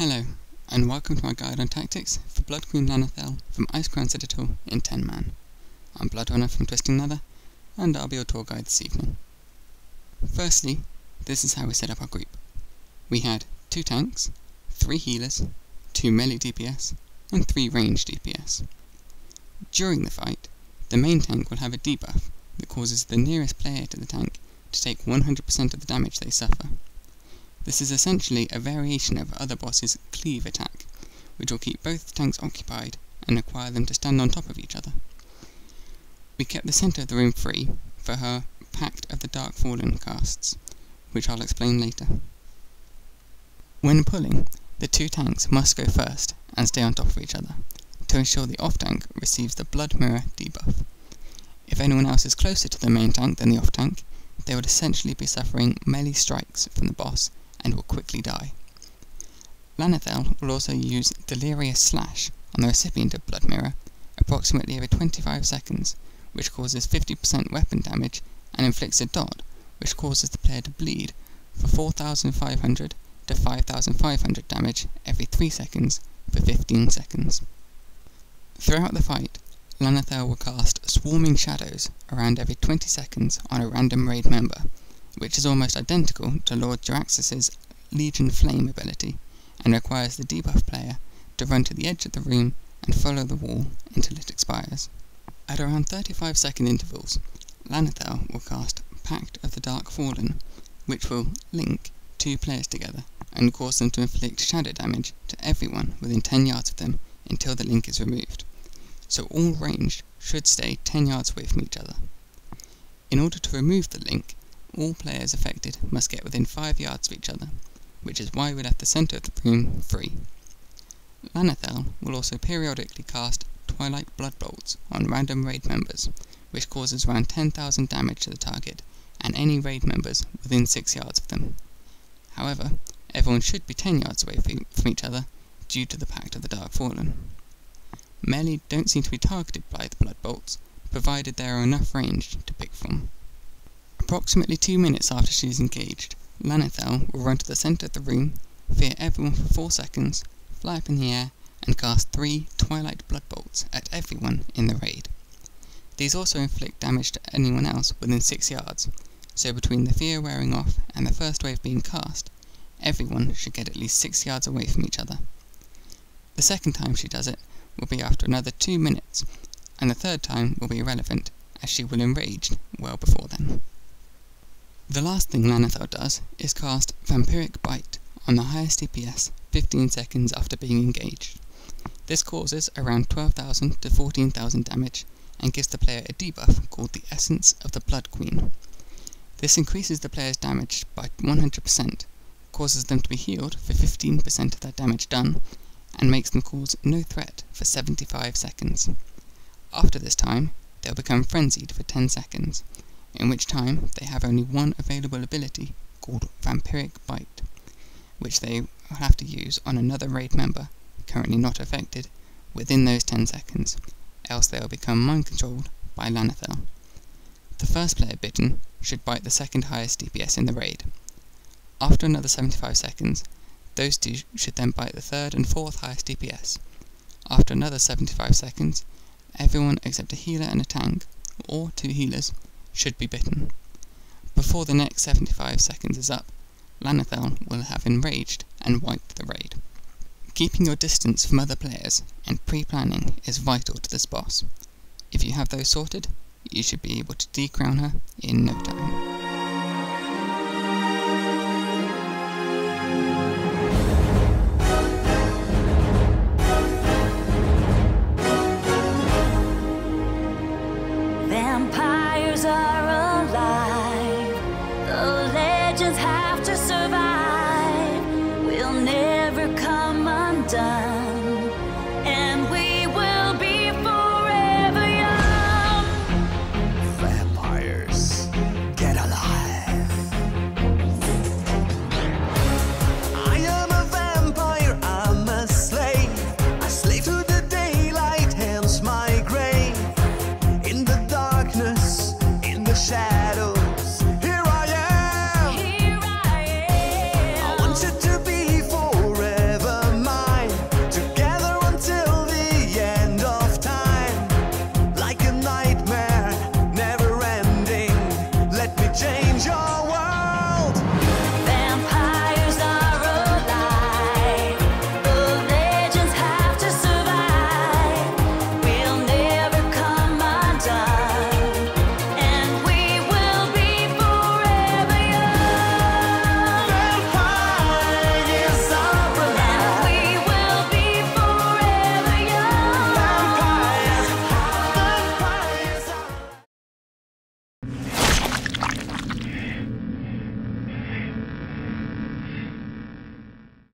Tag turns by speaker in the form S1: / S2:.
S1: Hello, and welcome to my guide on tactics for Blood-Queen Lana'thel from Icecrown Citadel in 10 man. I'm Bloodrunner from Twisting Nether, and I'll be your tour guide this evening. Firstly, this is how we set up our group. We had 2 tanks, 3 healers, 2 melee DPS, and 3 ranged DPS. During the fight, the main tank will have a debuff that causes the nearest player to the tank to take 100% of the damage they suffer. This is essentially a variation of other boss's cleave attack, which will keep both tanks occupied and require them to stand on top of each other. We kept the centre of the room free for her Pact of the Dark Fallen casts, which I'll explain later. When pulling, the 2 tanks must go first and stay on top of each other, to ensure the off-tank receives the Blood Mirror debuff. If anyone else is closer to the main tank than the off-tank, they would essentially be suffering melee strikes from the boss and will quickly die. Lana'thel will also use Delirious Slash on the recipient of Blood Mirror approximately every 25 seconds, which causes 50% weapon damage, and inflicts a dot, which causes the player to bleed for 4,500 to 5,500 damage every 3 seconds for 15 seconds. Throughout the fight, Lana'thel will cast Swarming Shadows around every 20 seconds on a random raid member, which is almost identical to Lord Jaraxxus's Legion Flame ability, and requires the debuff player to run to the edge of the room and follow the wall until it expires. At around 35-second intervals, Lana'thel will cast Pact of the Dark Fallen, which will link 2 players together and cause them to inflict shadow damage to everyone within 10 yards of them until the link is removed, so all ranged should stay 10 yards away from each other. In order to remove the link, all players affected must get within 5 yards of each other, which is why we left the centre of the room free. Lana'thel will also periodically cast Twilight Blood Bolts on random raid members, which causes around 10,000 damage to the target and any raid members within 6 yards of them. However, everyone should be 10 yards away from each other due to the Pact of the Dark Fallen. Melee don't seem to be targeted by the Blood Bolts, provided there are enough range to pick from. Approximately 2 minutes after she is engaged, Lana'thel will run to the centre of the room, fear everyone for 4 seconds, fly up in the air, and cast 3 Twilight Blood Bolts at everyone in the raid. These also inflict damage to anyone else within 6 yards, so between the fear wearing off and the first wave being cast, everyone should get at least 6 yards away from each other. The second time she does it will be after another 2 minutes, and the third time will be irrelevant, as she will enrage well before then. The last thing Lana'thel does is cast Vampiric Bite on the highest DPS 15 seconds after being engaged. This causes around 12,000 to 14,000 damage and gives the player a debuff called the Essence of the Blood Queen. This increases the player's damage by 100%, causes them to be healed for 15% of their damage done, and makes them cause no threat for 75 seconds. After this time, they'll become frenzied for 10 seconds, in which time they have only one available ability called Vampiric Bite, which they will have to use on another raid member, currently not affected, within those 10 seconds, else they will become mind-controlled by Lana'thel. The first player bitten should bite the second highest DPS in the raid. After another 75 seconds, those 2 should then bite the third and fourth highest DPS. After another 75 seconds, everyone except a healer and a tank, or 2 healers, should be bitten. Before the next 75 seconds is up, Lana'thel will have enraged and wiped the raid. Keeping your distance from other players and pre-planning is vital to this boss. If you have those sorted, you should be able to decrown her in no time.
S2: Vampires are alive, the legends have to survive, we'll never come undone.